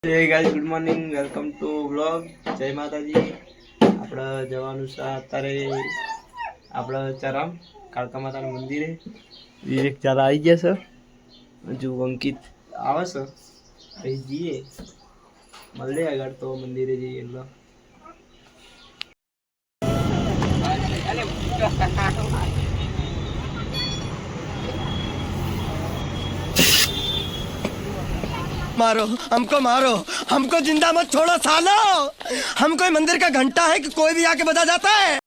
Hey guys, good morning. Welcome to vlog. જય માતાજી. આપણે જવાનું છે અત્યારે આપણે ચરામ કાળકા માતાના મંદિરે. વિવેક ચાલા આવી ગયા છે. હજુ અંકિત આવે છે. અહીં જઈએ. મળીએ આગળ તો મંદિરે જઈએ એટલે. मारो हमको जिंदा मत छोड़ो सालो। हम कोई मंदिर का घंटा है कि कोई भी आके बजा जाता है।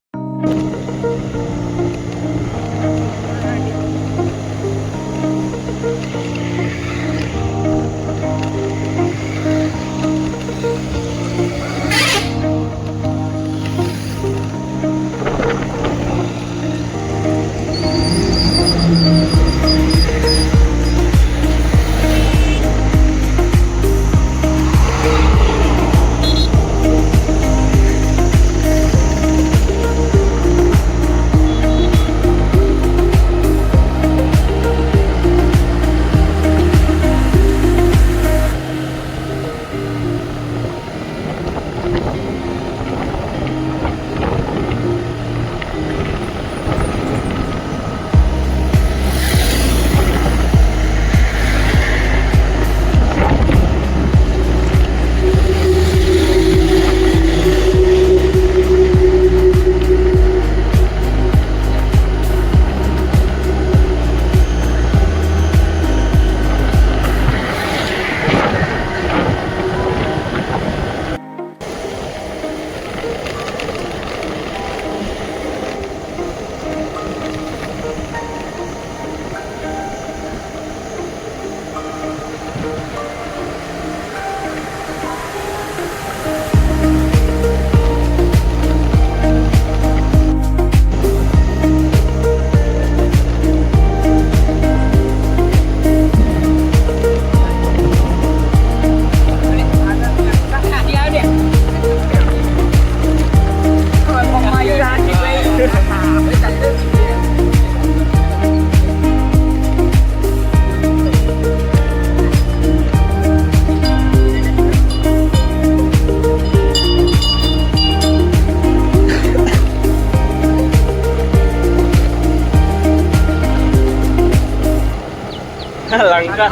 લંકા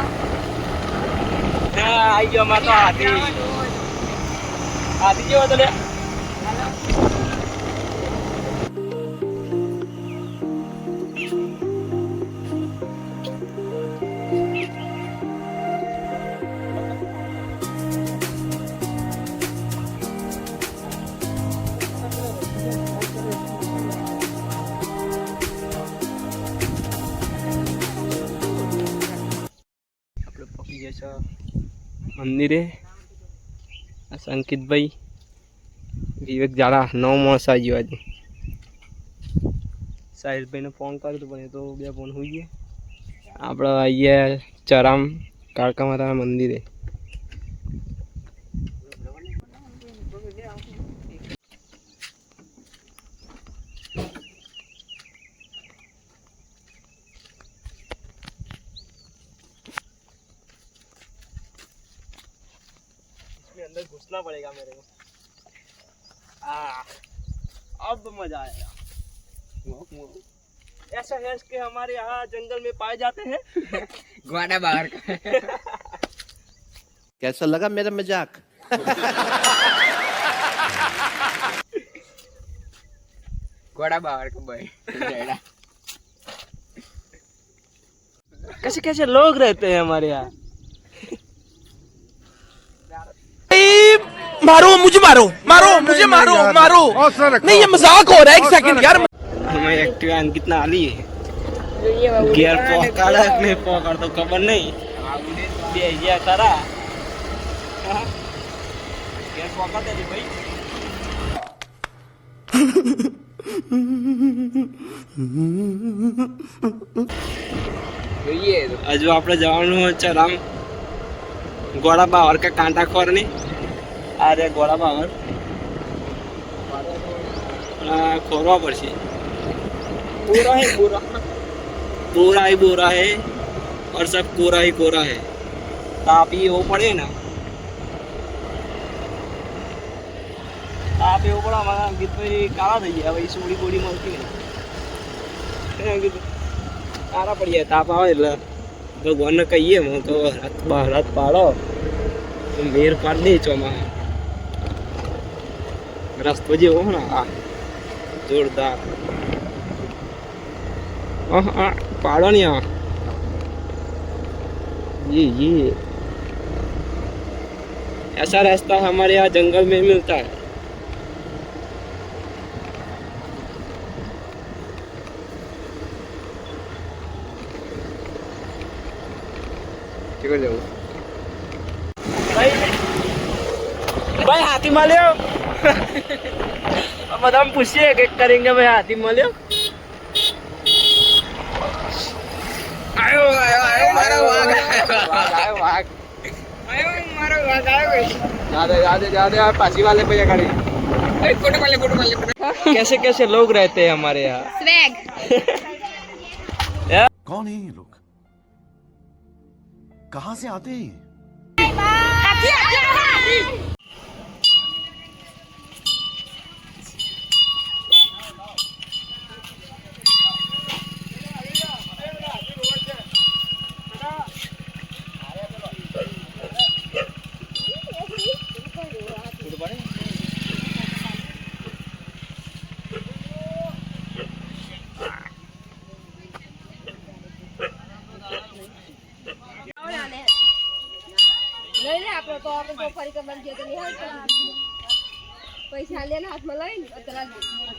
આવી ગયો માં તો હાથી જેવો તો લે મંદિરે અંકિતભાઈ વિવેક જાડા 9 માણસ આવી ગયો આજે. સાહિલભાઈને ફોન કર્યો હતો પણ એ તો 2 ફોન હોઈ ગયા. આપણે આવીએ ચરામ કાળકા માતાના મંદિરે. अंदर घुसना पड़ेगा मेरे को. अब मजा आएगा. ऐसा है कि हमारे यहाँ जंगल में पाए जाते हैं ग्वाडा बाहर का. कैसा लगा मेरा मजाक? ग्वाडा बाहर का भाई. कैसे कैसे लोग रहते हैं हमारे यहाँ. मारो मुझे नहीं ये मजाक हो रहा है. एक सेकंड यार. मैं एक्टिवा कितना आली है गियर पकड़ा नहीं पकड़ तो खबर नहीं ये करा गियर पकड़ दे भाई. હજુ આપણે જવાનું છે રામ ગોળા બાવર કે કાંટા ખોર ની આ રે ગોળા બાવર ખોરવા પડશે. पूरा ही पूरा पूरा है और सब कोरा ही कोरा है. ताप ये वो पड़े ना એવું પડે અમારા અંકિતભાઈ કાળા થઈ ગયા હવે સોડી બોડી મળતી નહીં અંકિત કાળા પડી જાય તાપ આવે એટલે ભગવાનને કહીએ હું તો રાત પાડો તો મેર પાડી દે ચોમાં રસ્તો જેવો ને આ जोरदार पाड़ो नहीं यहाँ ये ऐसा रास्ता हमारे यहाँ जंगल में मिलता है भाई हाथी मालियो हम पूछिए कि करेंगे भाई हाथी मालियो आयो आयो आयो मारो वाघ आयो वाघ आयो मारो वाघ आयो जादे पासी वाले पे खड़े फोटो वाले कैसे कैसे लोग रहते हैं हमारे यहाँ स्वैग कौन है ये लोग कहाँ से आते हैं લઈને આપણે તો આપણે ફરી કબર ગયા તો નહીં પૈસા લે ને હાથમાં લઈને અત્યારે